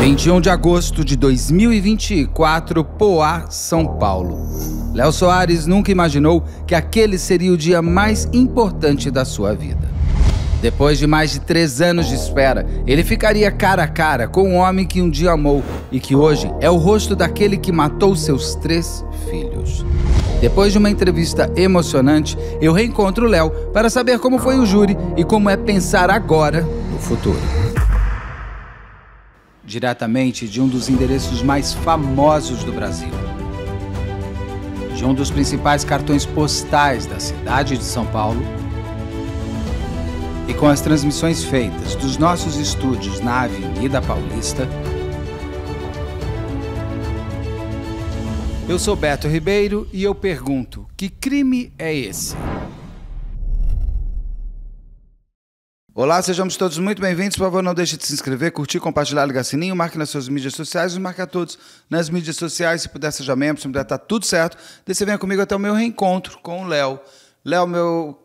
21 de agosto de 2024, Poá, São Paulo. Léo Soares nunca imaginou que aquele seria o dia mais importante da sua vida. Depois de mais de 3 anos de espera, ele ficaria cara a cara com um homem que um dia amou e que hoje é o rosto daquele que matou seus 3 filhos. Depois de uma entrevista emocionante, eu reencontro o Léo para saber como foi o júri e como é pensar agora no futuro. Diretamente de um dos endereços mais famosos do Brasil, de um dos principais cartões postais da cidade de São Paulo, e com as transmissões feitas dos nossos estúdios na Avenida Paulista, eu sou Beto Ribeiro e eu pergunto: que crime é esse? Olá, sejamos todos muito bem-vindos. Por favor, não deixe de se inscrever, curtir, compartilhar, ligar sininho, marque nas suas mídias sociais, nos marque a todos nas mídias sociais. Se puder, seja membro, se puder, tá tudo certo. Daí você venha comigo até o meu reencontro com o Léo. Léo, meu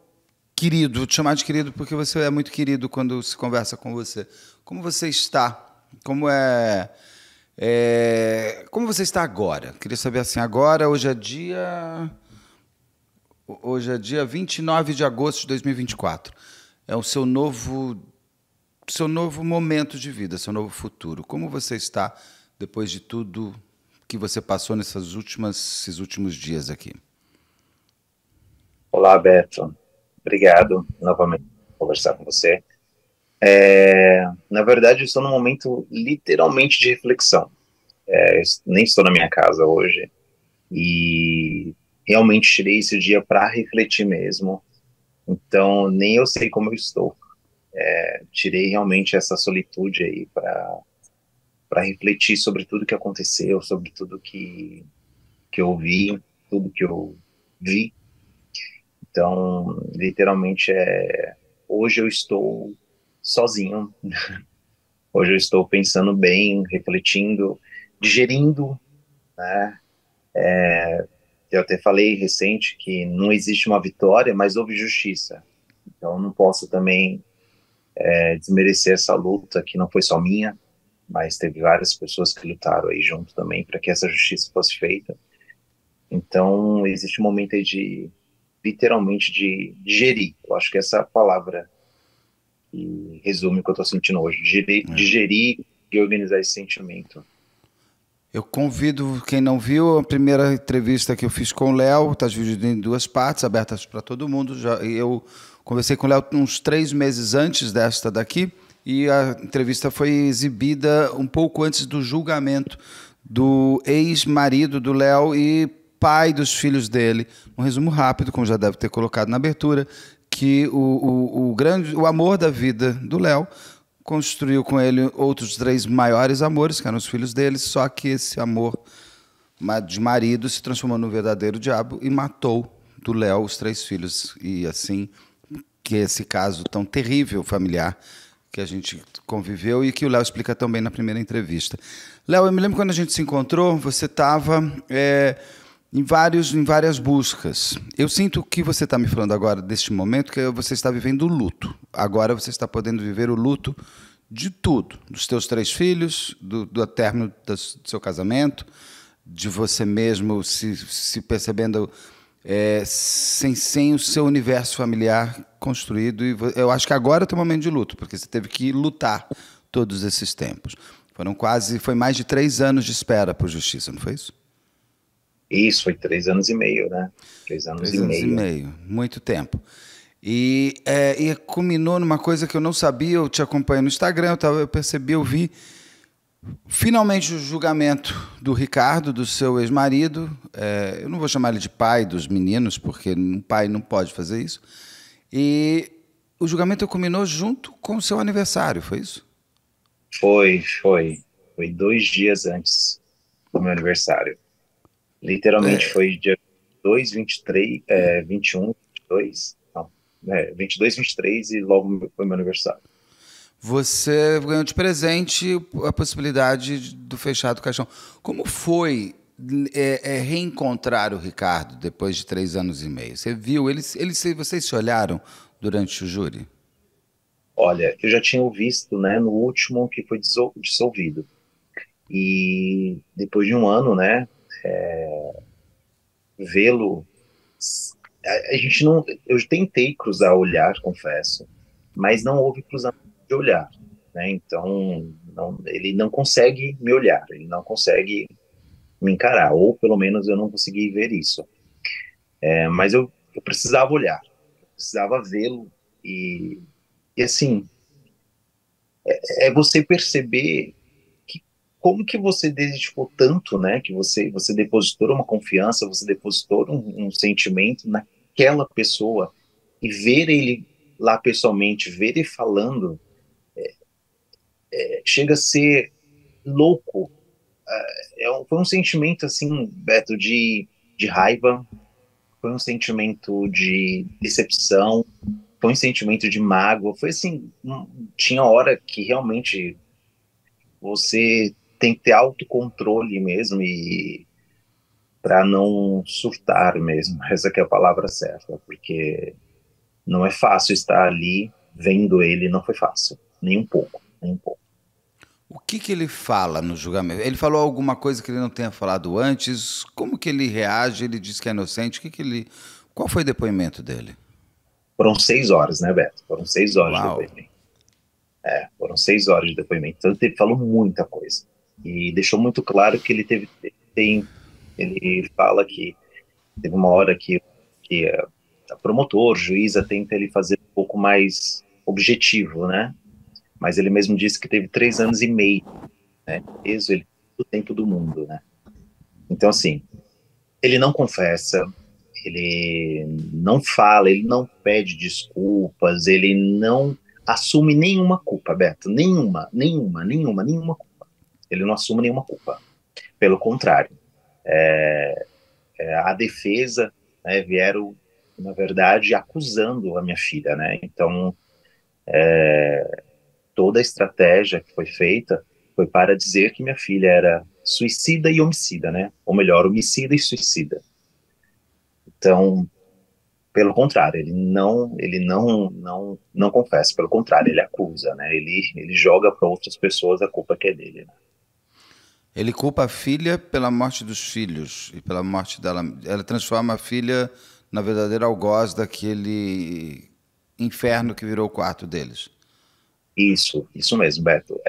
querido, vou te chamar de querido porque você é muito querido quando se conversa com você. Como você está? Como você está agora? Queria saber assim, agora, hoje é dia 29 de agosto de 2024. É o seu novo momento de vida, seu novo futuro. Como você está depois de tudo que você passou esses últimos dias aqui? Olá, Beto. Obrigado novamente por conversar com você. Na verdade, eu estou num momento literalmente de reflexão. Eu nem estou na minha casa hoje e realmente tirei esse dia para refletir mesmo. Então, nem eu sei como eu estou. Tirei realmente essa solitude aí para refletir sobre tudo que aconteceu, sobre tudo que eu vi, tudo que eu vi. Então, literalmente, hoje eu estou sozinho. Hoje eu estou pensando bem, refletindo, digerindo, né? Eu até falei recente que não existe uma vitória, mas houve justiça. Então, eu não posso também desmerecer essa luta, que não foi só minha, mas teve várias pessoas que lutaram aí junto também para que essa justiça fosse feita. Então, existe um momento aí literalmente de digerir. Eu acho que essa é a palavra que resume o que eu estou sentindo hoje. Digerir e organizar esse sentimento. Eu convido quem não viu a primeira entrevista que eu fiz com o Léo, está dividido em 2 partes, abertas para todo mundo. Eu conversei com o Léo uns 3 meses antes desta daqui, e a entrevista foi exibida um pouco antes do julgamento do ex-marido do Léo e pai dos filhos dele. Um resumo rápido, como já deve ter colocado na abertura, que o amor da vida do Léo construiu com ele outros 3 maiores amores, que eram os filhos dele, só que esse amor de marido se transformou no verdadeiro diabo e matou do Léo os 3 filhos. E assim, que esse caso tão terrível familiar que a gente conviveu e que o Léo explica também na primeira entrevista. Léo, eu me lembro quando a gente se encontrou, você estava em várias buscas. Eu sinto que você está me falando agora, deste momento, que você está vivendo o luto. Agora você está podendo viver o luto de tudo. Dos teus 3 filhos, do término do seu casamento, de você mesmo se percebendo sem o seu universo familiar construído. E eu acho que agora é o teu momento de luto, porque você teve que lutar todos esses tempos. Foi mais de 3 anos de espera por justiça, não foi isso? Isso, foi 3 anos e meio, né? 3 anos e meio. Muito tempo. E culminou numa coisa que eu não sabia, eu te acompanho no Instagram, eu percebi, eu vi finalmente o julgamento do Ricardo, do seu ex-marido. Eu não vou chamar ele de pai dos meninos, porque um pai não pode fazer isso. E o julgamento culminou junto com o seu aniversário, foi isso? Foi 2 dias antes do meu aniversário. Literalmente foi dia 22, 23, 21, 22, não, 22, 23 e logo foi meu aniversário. Você ganhou de presente a possibilidade do fechado caixão. Como foi reencontrar o Ricardo depois de 3 anos e meio? Você viu, vocês se olharam durante o júri? Olha, eu já tinha visto, né, no último que foi dissolvido. E depois de um ano, né, vê-lo, a gente não, eu tentei cruzar o olhar, confesso, mas não houve cruzamento de olhar, né? Então, ele não consegue me olhar, ele não consegue me encarar, ou pelo menos eu não consegui ver isso. Mas eu precisava olhar, eu precisava vê-lo e assim, é você perceber que como que você dedicou tanto, né? Que você depositou uma confiança, você depositou um sentimento naquela pessoa e ver ele lá pessoalmente, ver ele falando, chega a ser louco. Foi um sentimento assim, Beto, de raiva, foi um sentimento de decepção, foi um sentimento de mágoa, foi assim, tinha hora que realmente você tem que ter autocontrole mesmo e para não surtar mesmo, essa que é a palavra certa, porque não é fácil estar ali vendo ele, não foi fácil, nem um pouco, nem um pouco. O que que ele fala no julgamento? Ele falou alguma coisa que ele não tenha falado antes? Como que ele reage? Ele diz que é inocente? O que que ele... Qual foi o depoimento dele? Foram 6 horas, né, Beto? Foram 6 horas de Uau! depoimento. Foram 6 horas de depoimento. Então ele falou muita coisa e deixou muito claro que ele ele fala que teve uma hora que a promotor, juíza tenta ele fazer um pouco mais objetivo, né? Mas ele mesmo disse que teve 3 anos e meio, né? Preso ele o tempo do mundo, né? Então assim, ele não confessa, ele não fala, ele não pede desculpas, ele não assume nenhuma culpa, Beto, nenhuma culpa. Ele não assume nenhuma culpa. Pelo contrário, a defesa, né, vieram, na verdade, acusando a minha filha, né? Então, toda a estratégia que foi feita foi para dizer que minha filha era suicida e homicida, né? Ou melhor, homicida e suicida. Então, pelo contrário, ele não confessa, pelo contrário, ele acusa, né? Ele joga para outras pessoas a culpa que é dele, né? Ele culpa a filha pela morte dos filhos e pela morte dela. Ela transforma a filha na verdadeira algoz daquele inferno que virou o quarto deles. Isso mesmo, Beto.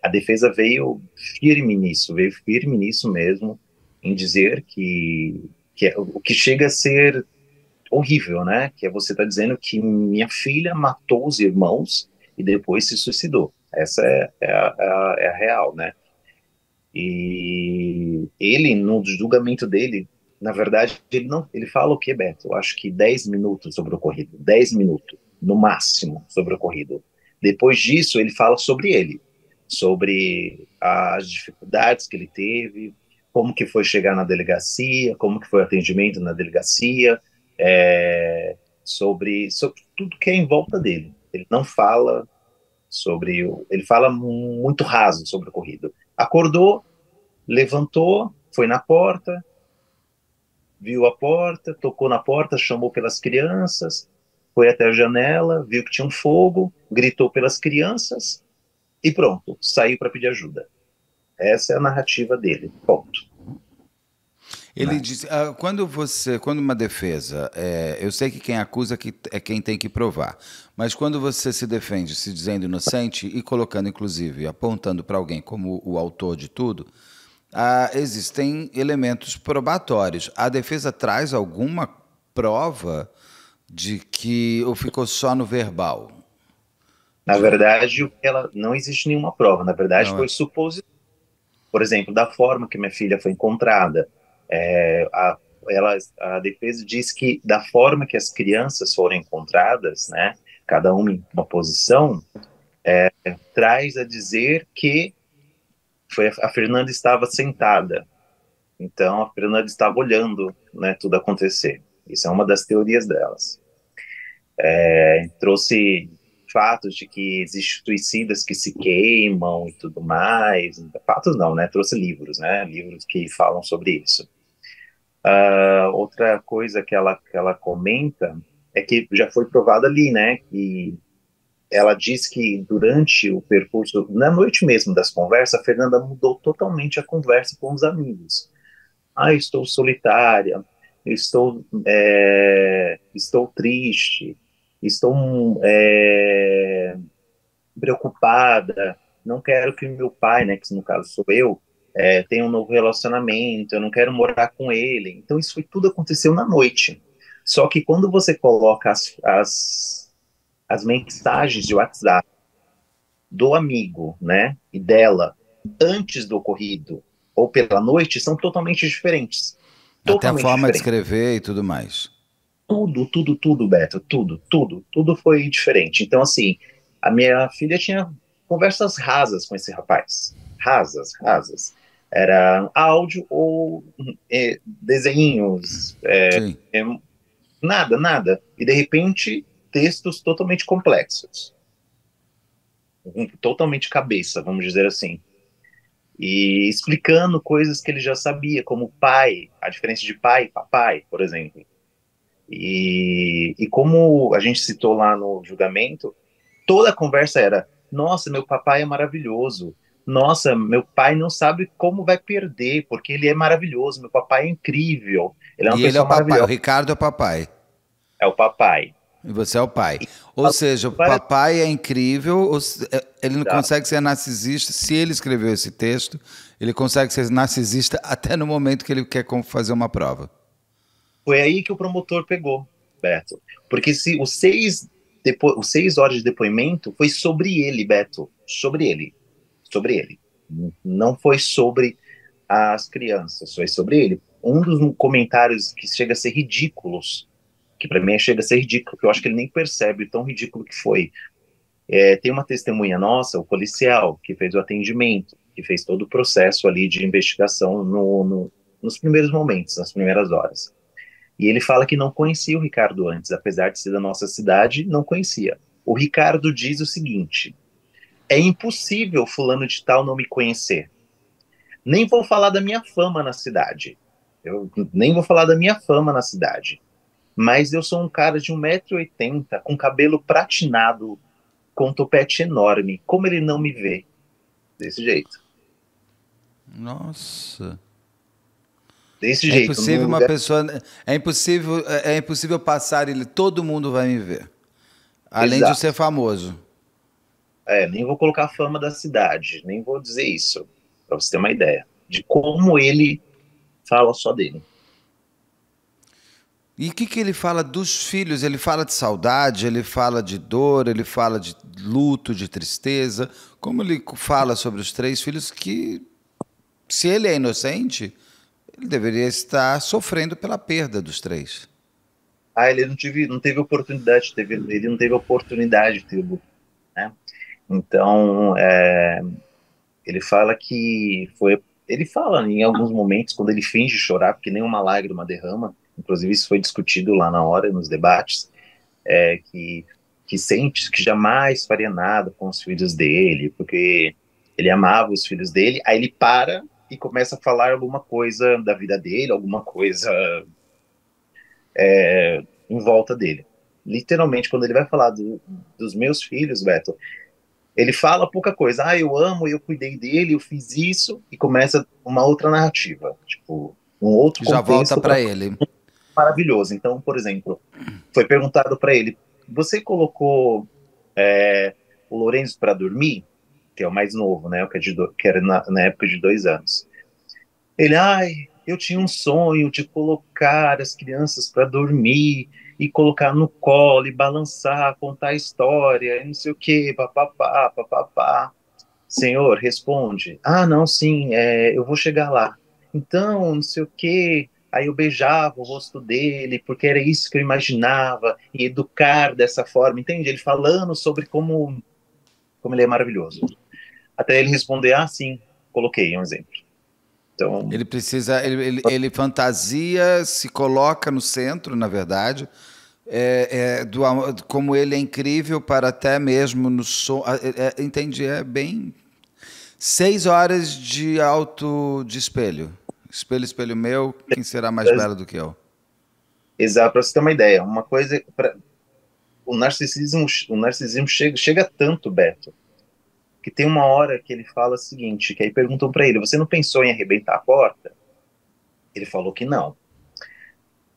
A defesa veio firme nisso mesmo, em dizer que o que chega a ser horrível, né? Que é você estar dizendo que minha filha matou os irmãos e depois se suicidou. Essa é a real, né? E ele, no julgamento dele, na verdade, ele fala o que, Beto? Eu acho que 10 minutos sobre o ocorrido, 10 minutos, no máximo, sobre o ocorrido. Depois disso, ele fala sobre ele, sobre as dificuldades que ele teve, como que foi chegar na delegacia, como que foi o atendimento na delegacia, sobre tudo que é em volta dele. Ele não fala ele fala muito raso sobre o ocorrido. Acordou, levantou, foi na porta, viu a porta, tocou na porta, chamou pelas crianças, foi até a janela, viu que tinha um fogo, gritou pelas crianças e pronto, saiu para pedir ajuda. Essa é a narrativa dele. Ponto. Ele Né? diz, quando uma defesa, eu sei que quem acusa é quem tem que provar, mas quando você se defende se dizendo inocente e colocando, inclusive, apontando para alguém como o autor de tudo, existem elementos probatórios. A defesa traz alguma prova de que ou ficou só no verbal? Na verdade, ela não existe nenhuma prova. Na verdade, Não, foi suposição. Por exemplo, da forma que minha filha foi encontrada, é, a, a defesa diz que da forma que as crianças foram encontradas, né, cada uma em uma posição, traz a dizer que a Fernanda estava sentada. Então, a Fernanda estava olhando, né, tudo acontecer. Isso é uma das teorias delas. Trouxe fatos de que existem suicidas que se queimam e tudo mais. Fatos não, né? Trouxe livros, né? Livros que falam sobre isso. Outra coisa que ela comenta é que já foi provado ali, né? Que ela diz que durante o percurso, na noite mesmo das conversas, a Fernanda mudou totalmente a conversa com os amigos. Ah, estou solitária, estou triste, estou preocupada, não quero que meu pai, né, que no caso sou eu, tenha um novo relacionamento, eu não quero morar com ele. Então isso foi tudo aconteceu na noite. Só que quando você coloca as mensagens de WhatsApp do amigo, né, e dela antes do ocorrido ou pela noite são totalmente diferentes. Até a Totalmente forma de diferentes. escrever e tudo mais. Tudo, Beto, tudo foi diferente. Então, assim, a minha filha tinha conversas rasas com esse rapaz. Rasas, rasas. Era áudio ou desenhos, Sim. é, nada. E, de repente, textos totalmente complexos. Totalmente cabeça, vamos dizer assim. E explicando coisas que ele já sabia, como pai, a diferença de pai e papai, por exemplo. E como a gente citou lá no julgamento, toda a conversa era: nossa, meu papai é maravilhoso. Nossa, meu pai não sabe como vai perder, porque ele é maravilhoso. Meu papai é incrível. Ele é uma E ele é o pessoa papai, o maravilhosa. Ricardo é o papai. É o papai. E você é o pai. E Ou fala seja, o várias papai é incrível, ele não coisas. consegue ser narcisista. Se ele escreveu esse texto, ele consegue ser narcisista até no momento que ele quer fazer uma prova. Foi aí que o promotor pegou, Beto. Porque se os 6 horas de depoimento foi sobre ele, Beto. Sobre ele. Sobre ele. Não foi sobre as crianças, foi sobre ele. Um dos comentários que chega a ser ridículos, que para mim chega a ser ridículo, que eu acho que ele nem percebe o tão ridículo que foi. Tem uma testemunha nossa, o policial, que fez o atendimento, que fez todo o processo ali de investigação nos primeiros momentos, nas primeiras horas. E ele fala que não conhecia o Ricardo antes, apesar de ser da nossa cidade, não conhecia. O Ricardo diz o seguinte: é impossível fulano de tal não me conhecer. Nem vou falar da minha fama na cidade. Eu nem vou falar da minha fama na cidade. Mas eu sou um cara de 1,80 m, com cabelo pratinado, com um topete enorme. Como ele não me vê? Desse jeito. Nossa. Desse É jeito, num impossível uma lugar. pessoa. É impossível passar ele. Todo mundo vai me ver. Além de ser Exato. famoso. Nem vou colocar a fama da cidade, nem vou dizer isso, para você ter uma ideia de como ele fala só dele. E o que ele fala dos filhos? Ele fala de saudade, ele fala de dor, ele fala de luto, de tristeza. Como ele fala sobre os três filhos que, se ele é inocente, ele deveria estar sofrendo pela perda dos três. Ele não teve oportunidade, ele não teve oportunidade de ter, né? Então, ele fala que foi. Ele fala em alguns momentos, quando ele finge chorar, porque nenhuma lágrima derrama, inclusive isso foi discutido lá na hora, nos debates, é, que, que sente que jamais faria nada com os filhos dele, porque ele amava os filhos dele, aí ele para e começa a falar alguma coisa da vida dele, alguma coisa em volta dele. Literalmente, quando ele vai falar dos meus filhos, Beto, ele fala pouca coisa. Eu amo, eu cuidei dele, eu fiz isso, e começa uma outra narrativa, tipo, um outro E já volta contexto para para ele. maravilhoso. Então, por exemplo, foi perguntado para ele: você colocou é, o Lourenço para dormir? Que é o mais novo, né? Que era na época de 2 anos. Ele, eu tinha um sonho de colocar as crianças para dormir e colocar no colo e balançar, contar história, e não sei o quê, papapá, papapá. Senhor, responde. Não, sim, eu vou chegar lá. Então, não sei o quê. Aí eu beijava o rosto dele, porque era isso que eu imaginava, e educar dessa forma, entende? Ele falando sobre como ele é maravilhoso. Até ele responder: sim, coloquei um exemplo. Então, Ele precisa, ele fantasia, se coloca no centro, na verdade, como ele é incrível para até mesmo no som. Entendi, é bem 6 horas de de espelho. Espelho, espelho meu, quem será mais belo do que eu? exato, para você ter uma ideia, uma coisa, o narcisismo chega tanto, Beto, que tem uma hora que ele fala o seguinte, que aí perguntam para ele, você não pensou em arrebentar a porta? Ele falou que não.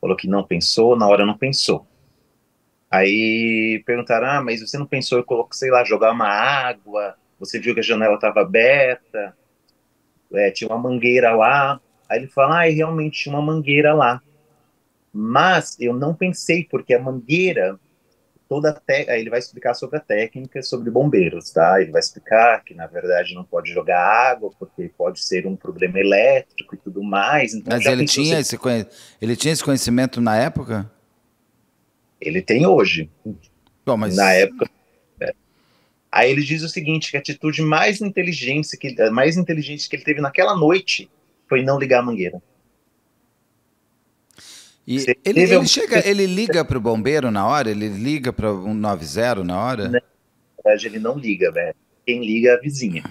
Falou que não pensou, na hora não pensou. Aí perguntaram, mas você não pensou em colocar, sei lá, jogar uma água? Você viu que a janela estava aberta? Tinha uma mangueira lá. Aí ele fala, realmente tinha uma mangueira lá. Mas eu não pensei, porque a mangueira, aí ele vai explicar sobre a técnica, sobre bombeiros, tá? Ele vai explicar que, na verdade, não pode jogar água, porque pode ser um problema elétrico e tudo mais. Então, Mas já pensou se ele tinha esse conhecimento na época? ele tem hoje, Bom, na mas época. Aí ele diz o seguinte, que a atitude mais inteligente que ele teve naquela noite foi não ligar a mangueira. e Se ele, teve ele alguma chega, coisa, ele liga para o bombeiro na hora? Ele liga para 190 na na hora? verdade, ele não liga, velho. Quem liga é a vizinha.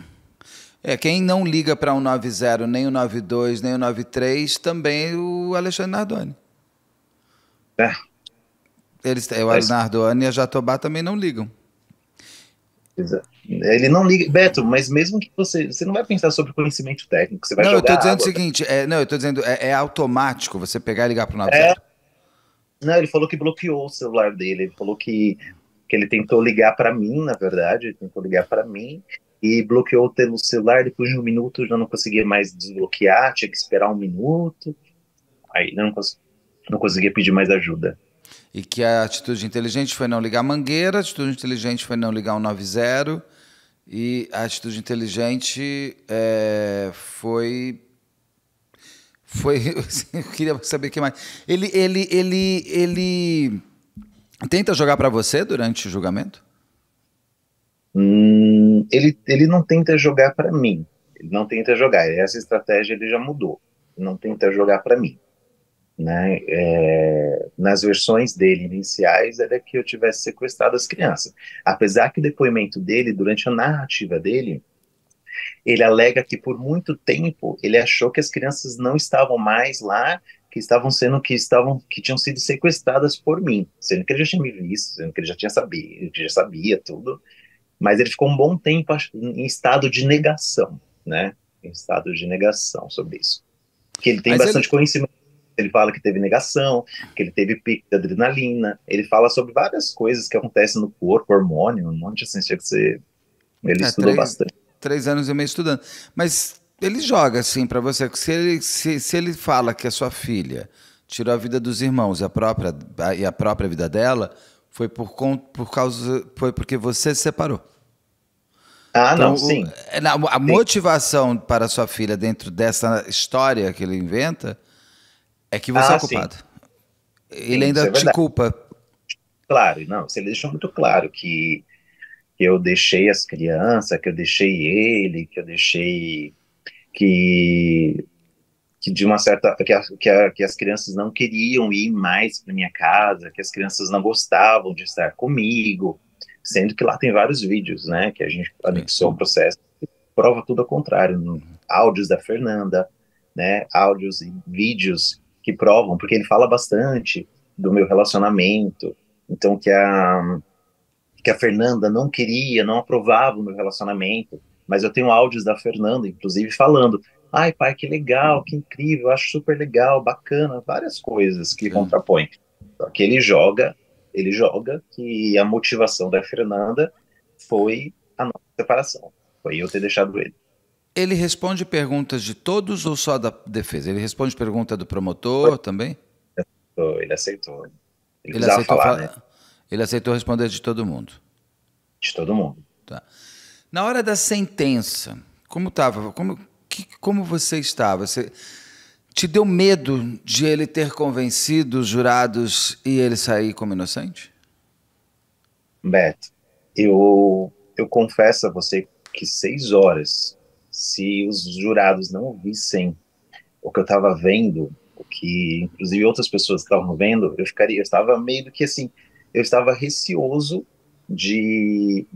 Quem não liga para 190, nem o 92, nem o 93, também o Alexandre Nardoni. É, O mas, Nardoni e a Jatobá também não ligam. ele não liga. Beto, mas mesmo que você não vai pensar sobre conhecimento técnico, você vai Não, eu estou jogar dizendo o água. seguinte, não, eu estou dizendo, é automático você pegar e ligar para o É, 90. não, ele falou que bloqueou o celular dele. Ele falou que ele tentou ligar para mim, na verdade, ele tentou ligar para mim e bloqueou o celular. Depois de um minuto já não conseguia mais desbloquear, tinha que esperar um minuto. Aí não conseguia pedir mais ajuda. E que a atitude inteligente foi não ligar a mangueira, a atitude inteligente foi não ligar o 90, e a atitude inteligente foi eu queria saber o que mais. Ele tenta jogar para você durante o julgamento? Ele não tenta jogar para mim. Ele não tenta jogar. Essa estratégia ele já mudou. Ele não tenta jogar para mim. Né? Nas versões dele iniciais era que eu tivesse sequestrado as crianças. Apesar que o depoimento dele, durante a narrativa dele, ele alega que por muito tempo ele achou que as crianças não estavam mais lá, que tinham sido sequestradas por mim, sendo que ele já tinha me visto, sendo que ele já tinha sabido, que já sabia tudo, mas ele ficou um bom tempo em estado de negação, né? Em estado de negação sobre isso. Que ele tem Mas ele, bastante conhecimento. Ele fala que teve negação, que ele teve pico de adrenalina. Ele fala sobre várias coisas que acontecem no corpo, hormônio, um monte assim, que ele estudou três, bastante. 3 anos e meio estudando. Mas ele joga assim para você. Se ele fala que a sua filha tirou a vida dos irmãos e a própria vida dela, foi porque você se separou. Ah, Então, não, sim. a Sim, motivação para a sua filha dentro dessa história que ele inventa é que você é o sim, culpado. Ele sim, isso ainda é te verdade. culpa. Claro, não, ele deixou muito claro que eu deixei as crianças, que eu deixei ele, que eu deixei que de uma certa que as crianças não queriam ir mais para minha casa, que as crianças não gostavam de estar comigo, sendo que lá tem vários vídeos, né, que a gente Sim. anexou o processo, que prova tudo ao contrário, áudios da Fernanda, né, áudios e vídeos que provam, porque ele fala bastante do meu relacionamento, então que a Fernanda não queria, não aprovava o meu relacionamento, mas eu tenho áudios da Fernanda, inclusive, falando: ai, pai, que legal, que incrível, acho super legal, bacana, várias coisas que Sim. contrapõem. Só que ele joga que a motivação da Fernanda foi a nossa separação, foi eu ter deixado ele. Ele responde perguntas de todos ou só da defesa? Ele responde pergunta do Foi, promotor também? ele aceitou. Ele Ele precisava aceitou, falar, né? ele aceitou responder de todo mundo. De todo mundo. Tá. Na hora da sentença, como estava? Como você estava? Você te deu medo de ele ter convencido os jurados e ele sair como inocente? Beto, eu confesso a você que 6 horas, se os jurados não vissem o que eu estava vendo, o que inclusive outras pessoas estavam vendo, eu estava meio que assim, eu estava receoso de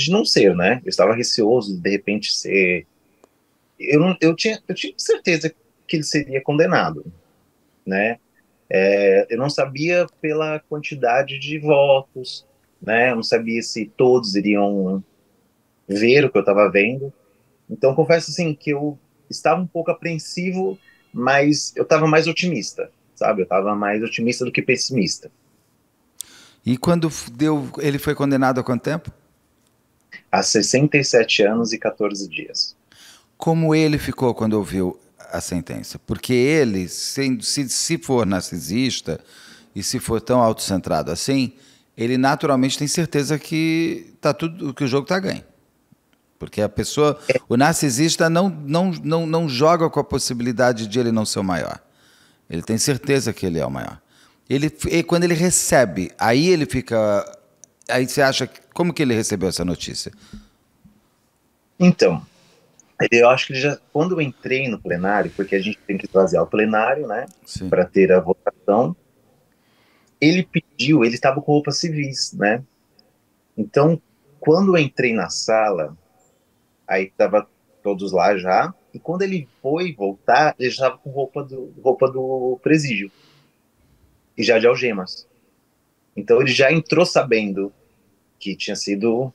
não ser, né? Eu estava receoso de repente ser. Eu tinha certeza que ele seria condenado, né? Eu não sabia pela quantidade de votos, né? Eu não sabia se todos iriam ver o que eu estava vendo. Então, confesso assim que eu estava um pouco apreensivo, mas eu estava mais otimista, sabe? Eu estava mais otimista do que pessimista. E quando deu, ele foi condenado a quanto tempo? Há 67 anos e 14 dias. Como ele ficou quando ouviu a sentença? Porque ele, se for narcisista e se for tão autocentrado assim, ele naturalmente tem certeza que tá tudo, que o jogo está ganho. Porque a pessoa, o narcisista não joga com a possibilidade de ele não ser o maior. Ele tem certeza que ele é o maior. Quando ele recebe, aí ele fica. Aí você acha. Como que ele recebeu essa notícia? Então, eu acho que ele já, quando eu entrei no plenário, porque a gente tem que esvaziar o plenário, né, Sim. para ter a votação, ele pediu, ele estava com roupas civis, né? Então, quando eu entrei na sala, aí tava todos lá já, e quando ele foi voltar, ele já estava com roupa do presídio, e já de algemas. Então ele já entrou sabendo que tinha sido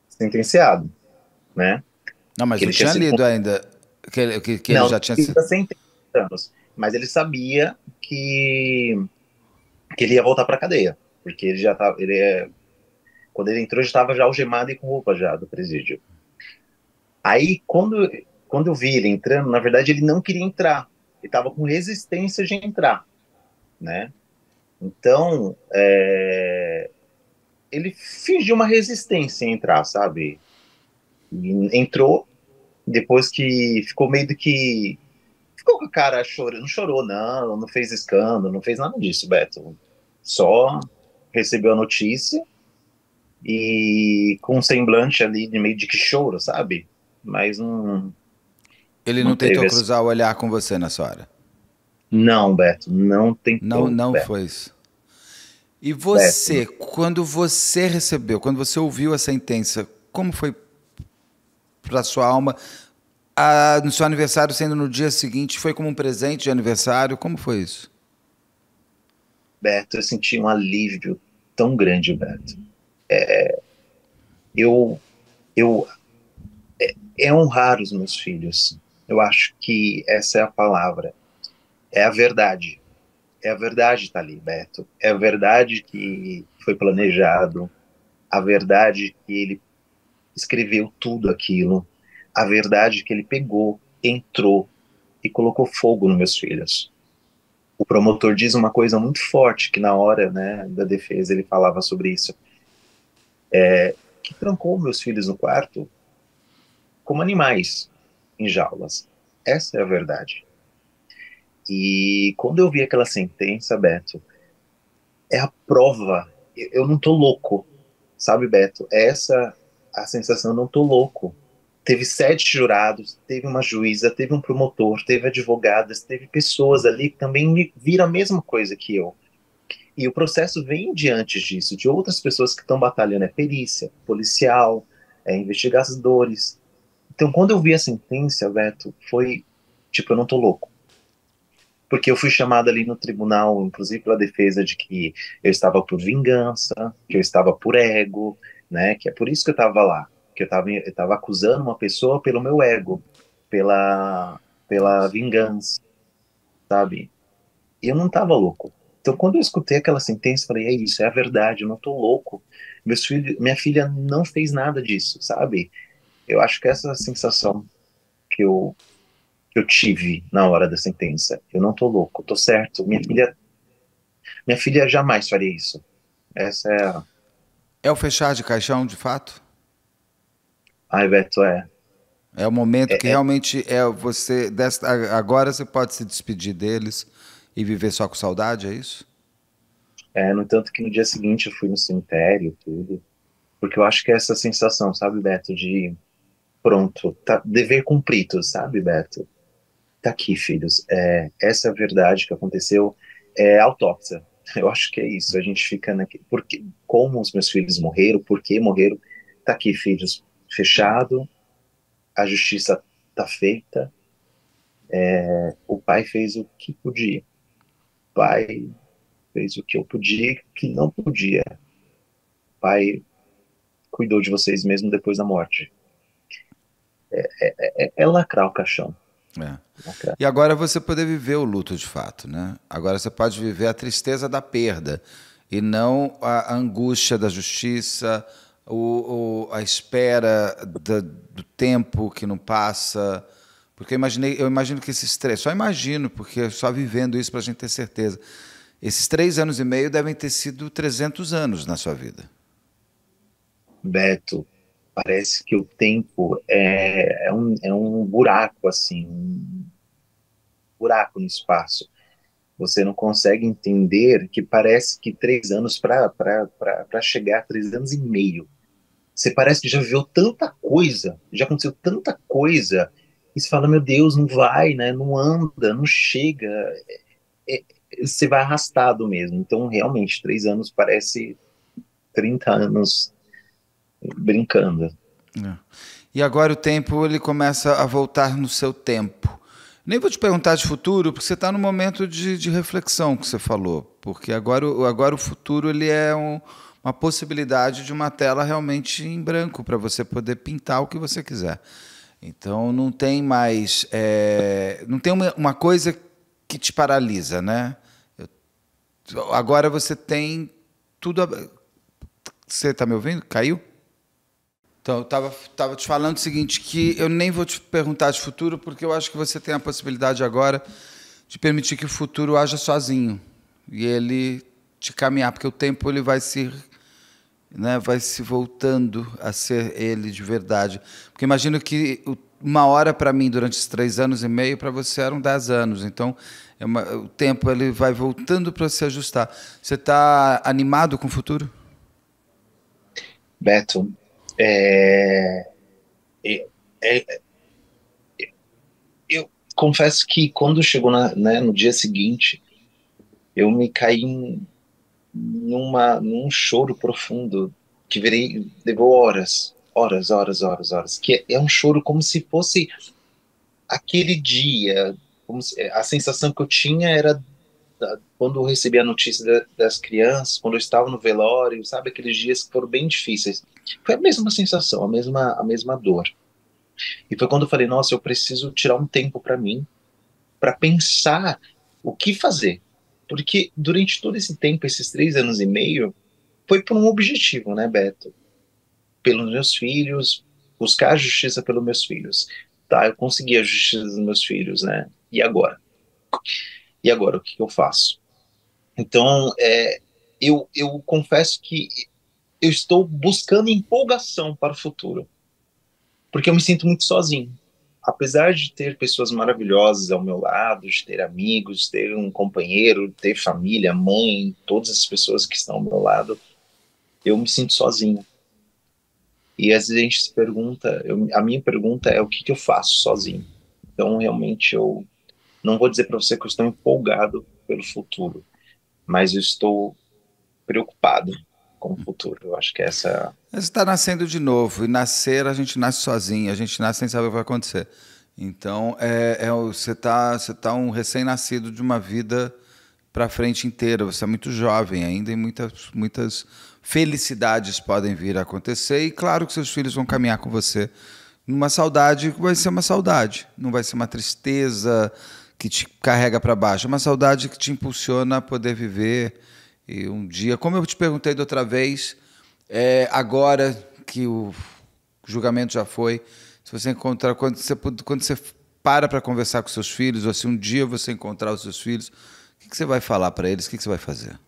sentenciado, né? Não, mas Que não ele tinha tinha sido. lido ainda que ele Não, já tinha ele sido. tinha 130 anos, mas ele sabia que ele ia voltar para cadeia, porque ele já tava, quando ele entrou, já estava já algemado e com roupa já do presídio. Aí, quando eu vi ele entrando, na verdade, ele não queria entrar. Ele estava com resistência de entrar, né? Então, ele fingiu uma resistência em entrar, sabe? E entrou, depois que ficou meio que... Ficou com a cara chorando. Não chorou, não. Não fez escândalo, não fez nada disso, Beto. Só recebeu a notícia e com um semblante ali de meio de que choro, sabe? Mas Ele não não tentou teve esse. cruzar o olhar com você nessa hora. Não, Beto, não Não, tentou, não Beto. foi isso. E Beto, você, quando você recebeu, quando você ouviu a sentença, como foi para sua alma? No seu aniversário sendo no dia seguinte, foi como um presente de aniversário? Como foi isso? Beto, eu senti um alívio tão grande, Beto. Eu, eu é honrar os meus filhos. Eu acho que essa é a palavra. É a verdade. É a verdade, tá ali, Beto. É a verdade que foi planejado. A verdade que ele escreveu tudo aquilo. A verdade que ele pegou, entrou e colocou fogo nos meus filhos. O promotor diz uma coisa muito forte, que na hora, né, da defesa ele falava sobre isso, que trancou meus filhos no quarto como animais em jaulas. Essa é a verdade. E quando eu vi aquela sentença, Beto, é a prova. Eu não tô louco, sabe, Beto? É essa a sensação, eu não tô louco. Teve 7 jurados, teve uma juíza, teve um promotor, teve advogadas, teve pessoas ali que também viram a mesma coisa que eu. E o processo vem diante disso, de outras pessoas que estão batalhando, é perícia, policial, investigadores. Então, quando eu vi a sentença, Beto, foi tipo, eu não tô louco. Porque eu fui chamado ali no tribunal, inclusive pela defesa, de que eu estava por vingança, que eu estava por ego, né? Que é por isso que eu estava lá, que eu estava acusando uma pessoa pelo meu ego, pela vingança, sabe? E eu não estava louco. Então, quando eu escutei aquela sentença, eu falei, é isso, é a verdade, eu não tô louco. Minha filha não fez nada disso, sabe? Eu acho que essa sensação que eu tive na hora da sentença, eu não tô louco, tô certo. Minha filha jamais faria isso. Essa é a. É o fechar de caixão, de fato? Ai, Beto, é. É o momento que É, é, realmente é você. Agora você pode se despedir deles e viver só com saudade, é isso? no entanto que no dia seguinte eu fui no cemitério, tudo. Porque eu acho que é essa sensação, sabe, Beto, de pronto, tá, dever cumprido, sabe, Beto? Tá aqui, filhos. Essa é a verdade que aconteceu. É autópsia. Eu acho que é isso. A gente fica naquele. Porque, como os meus filhos morreram, por que morreram? Tá aqui, filhos. Fechado, a justiça tá feita. O pai fez o que podia. pai fez o que eu podia e o que não podia. Pai cuidou de vocês mesmo depois da morte. É lacrar o caixão. É. Lacrar. E agora você poder viver o luto de fato, né? Agora você pode viver a tristeza da perda e não a angústia da justiça, a espera do tempo que não passa. Porque eu imagino que esses três, só imagino, porque só vivendo isso para a gente ter certeza. Esses 3 anos e meio devem ter sido 300 anos na sua vida. Beto, parece que o tempo é um buraco, assim, um buraco no espaço. Você não consegue entender que parece que 3 anos para chegar a 3 anos e meio. Você parece que já viveu tanta coisa, já aconteceu tanta coisa, e você fala, meu Deus, não vai, né? Não anda, não chega. É- Você vai arrastado mesmo. Então, realmente, 3 anos parece 30 anos brincando. É. E agora o tempo ele começa a voltar no seu tempo. Nem vou te perguntar de futuro, porque você está no momento de reflexão que você falou. Porque agora o futuro ele é uma possibilidade de uma tela realmente em branco para você poder pintar o que você quiser. Então não tem mais. Não tem uma coisa que te paralisa, né? Agora você tem tudo. Você está me ouvindo? Caiu? Então, eu tava te falando o seguinte, que eu nem vou te perguntar de futuro, porque eu acho que você tem a possibilidade agora de permitir que o futuro haja sozinho e ele te caminhar, porque o tempo ele vai se voltando a ser ele de verdade. Porque imagino que uma hora para mim durante esses 3 anos e meio, para você eram 10 anos. Então, o tempo ele vai voltando para se ajustar. Você está animado com o futuro? Beto, é, é- é- eu confesso que quando chegou no dia seguinte, eu me caí num choro profundo que levou horas, horas, horas, horas, horas. Que é um choro como se fosse aquele dia, a sensação que eu tinha era quando eu recebi a notícia das crianças, quando eu estava no velório, sabe, aqueles dias que foram bem difíceis. Foi a mesma sensação, a mesma dor. E foi quando eu falei, nossa, eu preciso tirar um tempo para mim, para pensar o que fazer. Porque durante todo esse tempo, esses 3 anos e meio, foi por um objetivo, né, Beto? Pelos meus filhos, buscar a justiça pelos meus filhos. Tá, eu consegui a justiça dos meus filhos, né? E agora? E agora, o que eu faço? Então, eu confesso que eu estou buscando empolgação para o futuro, porque eu me sinto muito sozinho. Apesar de ter pessoas maravilhosas ao meu lado, de ter amigos, de ter um companheiro, de ter família, mãe, todas as pessoas que estão ao meu lado, eu me sinto sozinho. E às vezes a gente se pergunta, a minha pergunta é o que eu faço sozinho. Então, realmente, eu não vou dizer para você que eu estou empolgado pelo futuro, mas eu estou preocupado com o futuro. Eu acho que essa. Você está nascendo de novo, e nascer a gente nasce sozinho, a gente nasce sem saber o que vai acontecer. Então, você tá um recém-nascido de uma vida para frente inteira. Você é muito jovem ainda e muitas felicidades podem vir a acontecer. E claro que seus filhos vão caminhar com você numa saudade que vai ser uma saudade, não vai ser uma tristeza que te carrega para baixo, é uma saudade que te impulsiona a poder viver. E um dia, como eu te perguntei da outra vez, agora que o julgamento já foi, se você encontrar, quando você para conversar com seus filhos, ou se um dia você encontrar os seus filhos, o que você vai falar para eles? O que você vai fazer?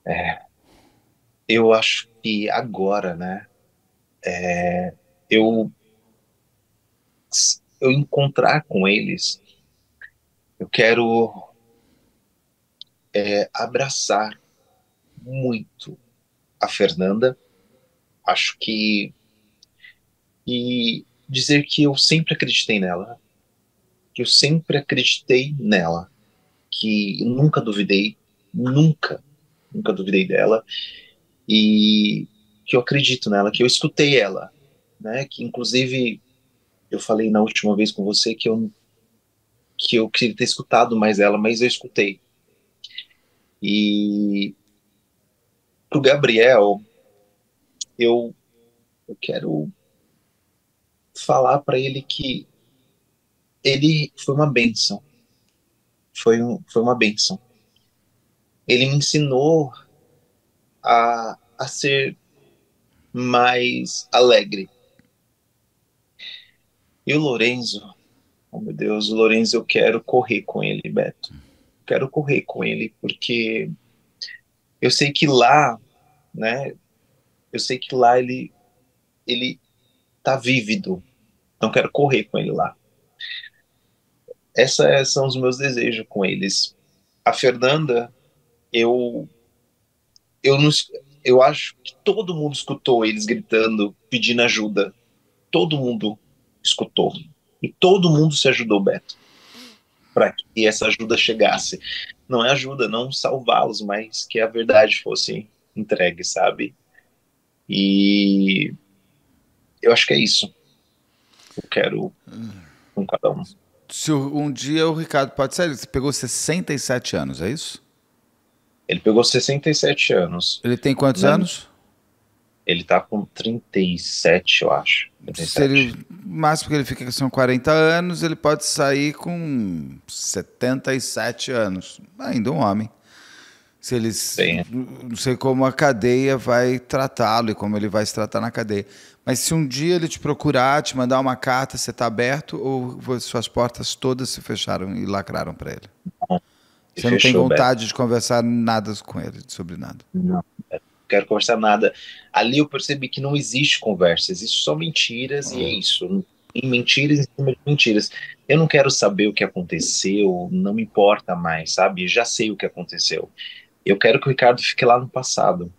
É, eu acho que agora, né, eu, eu encontrar com eles, eu quero abraçar muito a Fernanda. Acho que. E dizer que eu sempre acreditei nela, que eu sempre acreditei nela, que eu nunca duvidei, nunca, nunca duvidei dela, e que eu acredito nela, que eu escutei ela, né? Que inclusive eu falei na última vez com você que eu que eu queria ter escutado mais ela, mas eu escutei. E pro Gabriel, eu, eu quero falar para ele que ele foi uma bênção, foi uma bênção. Ele me ensinou a ser mais alegre. E o Lorenzo, oh meu Deus, o Lorenzo, eu quero correr com ele, Beto. Quero correr com ele, porque eu sei que lá, né, eu sei que lá ele tá vívido. Então quero correr com ele lá. Esses são os meus desejos com eles. A Fernanda, eu eu não, eu acho que todo mundo escutou eles gritando, pedindo ajuda. Todo mundo escutou. E todo mundo se ajudou, Beto, para que essa ajuda chegasse. Não é ajuda, não salvá-los, mas que a verdade fosse entregue, sabe? E eu acho que é isso. Eu quero com cada um. Se um dia o Ricardo pode sair, você pegou 67 anos, é isso? Ele pegou 67 anos. Ele tem quantos Na, anos? ele tá com 37, eu acho. Se ele, 37. máximo que ele fica que são 40 anos, ele pode sair com 77 anos. Ainda um homem. Se eles, Bem, não sei como a cadeia vai tratá-lo e como ele vai se tratar na cadeia. Mas se um dia ele te procurar, te mandar uma carta, você está aberto ou suas portas todas se fecharam e lacraram para ele? Você não tem fechou, Beto. vontade de conversar nada com ele, sobre nada? Não, Beto, não quero conversar nada. Ali eu percebi que não existe conversa, existe só mentiras e é isso. Em mentiras em cima de mentiras. Eu não quero saber o que aconteceu, não me importa mais, sabe? Já sei o que aconteceu. Eu quero que o Ricardo fique lá no passado,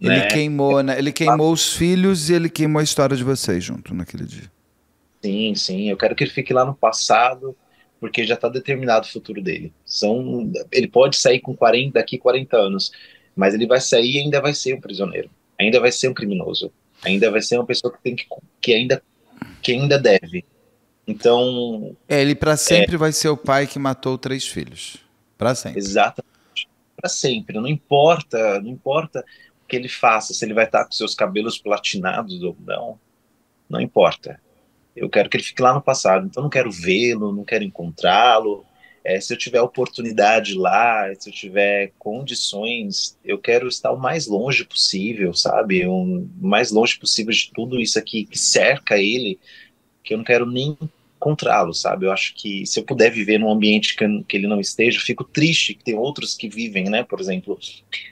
Ele né? queimou, né? Ele queimou os filhos e ele queimou a história de vocês junto naquele dia. Sim, sim. Eu quero que ele fique lá no passado, porque já está determinado o futuro dele. Ele pode sair com 40, daqui 40 anos, mas ele vai sair e ainda vai ser um prisioneiro, ainda vai ser um criminoso, ainda vai ser uma pessoa que tem que ainda deve. Então, Ele para sempre vai ser o pai que matou 3 filhos. Para sempre. exatamente, para sempre. Não importa, não importa o que ele faça, se ele vai estar com seus cabelos platinados ou não, não importa. Eu quero que ele fique lá no passado. Então, não quero vê-lo, não quero encontrá-lo. Se eu tiver oportunidade lá, se eu tiver condições, eu quero estar o mais longe possível, sabe? O mais longe possível de tudo isso aqui que cerca ele, que eu não quero nem encontrá-lo, sabe? Eu acho que se eu puder viver num ambiente que ele não esteja, eu fico triste que tem outros que vivem, né? Por exemplo,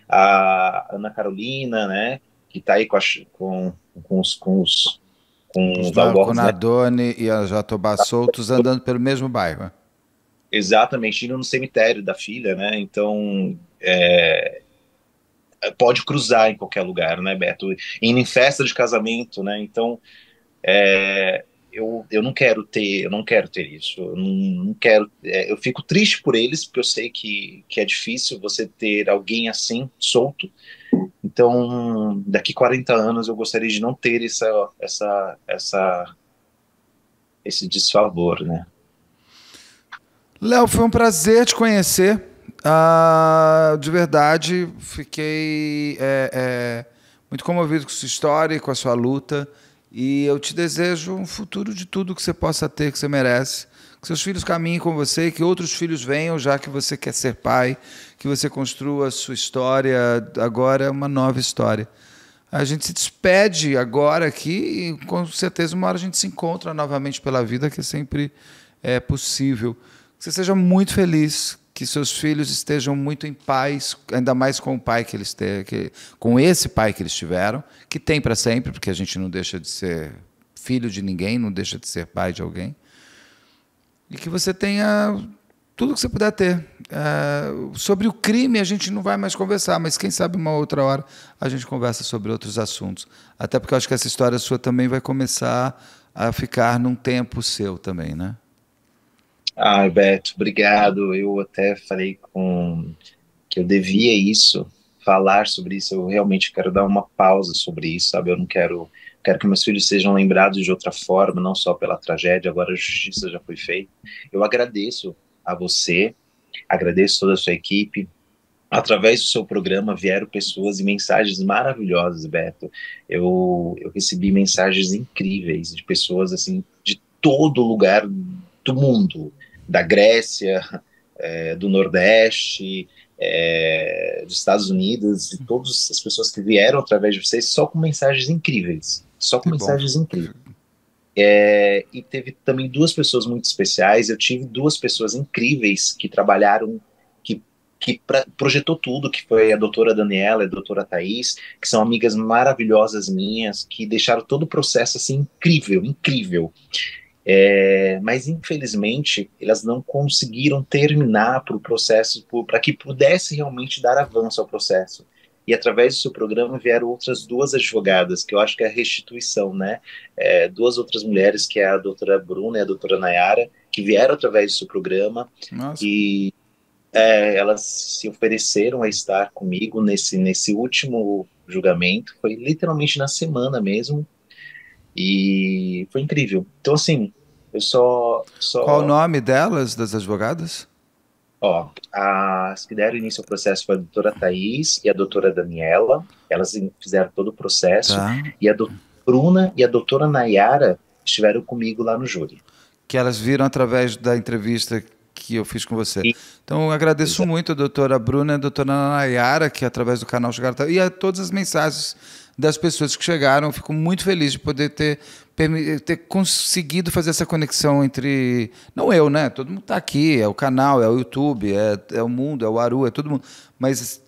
a Ana Carolina, né? Que está aí com os Com algozes, né? Nadone e a Jatobá soltos andando pelo mesmo bairro. Exatamente, indo no cemitério da filha, né? Então, pode cruzar em qualquer lugar, né, Beto? Indo em festa de casamento, né? Então, eu não quero ter isso. Eu não quero. Eu fico triste por eles, porque eu sei que é difícil você ter alguém assim, solto. Então, daqui 40 anos eu gostaria de não ter esse desfavor, né? Léo, foi um prazer te conhecer. De verdade, fiquei muito comovido com sua história e com a sua luta. E eu te desejo um futuro de tudo que você possa ter, que você merece. Que seus filhos caminhem com você, que outros filhos venham, já que você quer ser pai, que você construa a sua história. Agora é uma nova história. A gente se despede agora aqui e com certeza uma hora a gente se encontra novamente pela vida, que sempre é possível. Que você seja muito feliz, que seus filhos estejam muito em paz, ainda mais com o pai que eles têm, com esse pai que eles tiveram, que tem para sempre, porque a gente não deixa de ser filho de ninguém, não deixa de ser pai de alguém. E que você tenha tudo que você puder ter. Sobre o crime a gente não vai mais conversar, mas quem sabe uma outra hora a gente conversa sobre outros assuntos. Até porque eu acho que essa história sua também vai começar a ficar num tempo seu também, né? Ai, Beto, obrigado. Eu até falei que eu devia isso. falar sobre isso, eu realmente quero dar uma pausa sobre isso, sabe? Eu não quero que meus filhos sejam lembrados de outra forma, não só pela tragédia, agora a justiça já foi feita. Eu agradeço a você, agradeço toda a sua equipe. Através do seu programa vieram pessoas e mensagens maravilhosas, Beto. Eu recebi mensagens incríveis de pessoas assim de todo lugar do mundo, da Grécia, do Nordeste, dos Estados Unidos, e todas as pessoas que vieram através de vocês, só com mensagens incríveis, só com Que bom. mensagens incríveis. E teve também duas pessoas muito especiais. Eu tive duas pessoas incríveis que trabalharam, que projetou tudo, que foi a doutora Daniela e a doutora Thaís, que são amigas maravilhosas minhas, que deixaram todo o processo assim incrível, incrível. Mas infelizmente elas não conseguiram terminar para o processo, para que pudesse realmente dar avanço ao processo. E através do seu programa vieram outras duas advogadas, que eu acho que é a restituição, né? Duas outras mulheres, que é a doutora Bruna e a doutora Nayara, que vieram através do seu programa. Nossa. E elas se ofereceram a estar comigo nesse último julgamento. Foi literalmente na semana mesmo. E foi incrível. Então, assim, eu Qual o nome delas, das advogadas? As que deram início ao processo foi a doutora Thaís e a doutora Daniela. Elas fizeram todo o processo. Tá. E a doutora Bruna e a doutora Nayara estiveram comigo lá no júri. Que elas viram através da entrevista que eu fiz com você. E, Então, eu agradeço exato. muito a doutora Bruna e a doutora Nayara, que através do canal chegaram, e a todas as mensagens das pessoas que chegaram. Eu fico muito feliz de poder ter conseguido fazer essa conexão entre... Não eu, né? Todo mundo está aqui, é o canal, é o YouTube, é o mundo, é o Aru, é todo mundo. Mas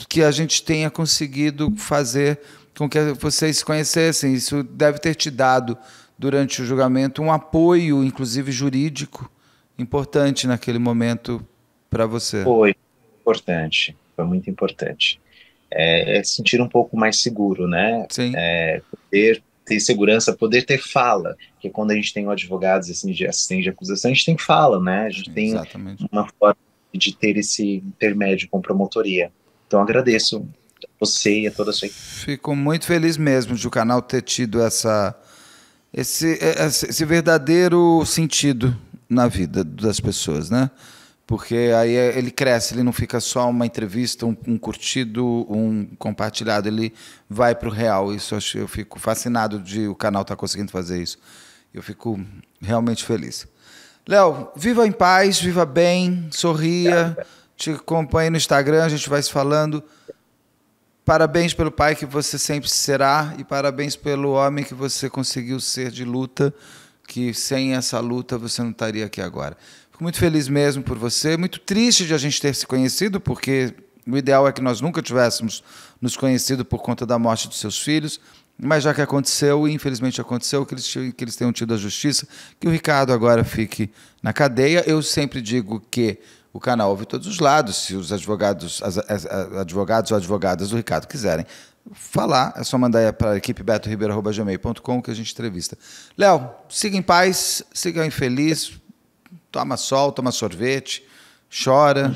que a gente tenha conseguido fazer com que vocês se conhecessem. Isso deve ter te dado, durante o julgamento, um apoio, inclusive jurídico, importante naquele momento para você. Foi importante, foi muito importante. Sentir um pouco mais seguro, né? Sim. Poder ter segurança, poder ter fala, que quando a gente tem advogados assim, de assistente de acusação, a gente tem fala, né? A gente Sim, tem exatamente. uma forma de ter esse intermédio com promotoria. Então agradeço a você e a toda a sua equipe. Fico muito feliz mesmo de o canal ter tido esse verdadeiro sentido na vida das pessoas, né? Porque aí ele cresce, ele não fica só uma entrevista, um curtido, um compartilhado, ele vai para o real. Isso eu fico fascinado de o canal estar conseguindo fazer isso. Eu fico realmente feliz. Léo, viva em paz, viva bem, sorria, te acompanhe no Instagram, a gente vai se falando. Parabéns pelo pai que você sempre será e parabéns pelo homem que você conseguiu ser de luta, que sem essa luta você não estaria aqui agora. Fico muito feliz mesmo por você, muito triste de a gente ter se conhecido, porque o ideal é que nós nunca tivéssemos nos conhecido por conta da morte dos seus filhos, mas já que aconteceu, e infelizmente aconteceu, que eles tenham tido a justiça, que o Ricardo agora fique na cadeia. Eu sempre digo que o canal ouve todos os lados, se os advogados ou advogadas do Ricardo quiserem falar, é só mandar para a equipe betoribeiro@gmail.com que a gente entrevista. Léo, siga em paz, siga infeliz, toma sol, toma sorvete, chora,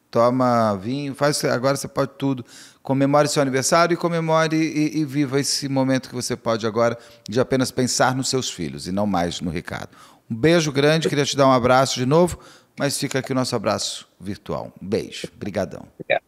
toma vinho, agora você pode tudo. Comemore seu aniversário e comemore e viva esse momento que você pode agora de apenas pensar nos seus filhos e não mais no Ricardo. Um beijo grande, queria te dar um abraço de novo, mas fica aqui o nosso abraço virtual. Um beijo, brigadão. Obrigado.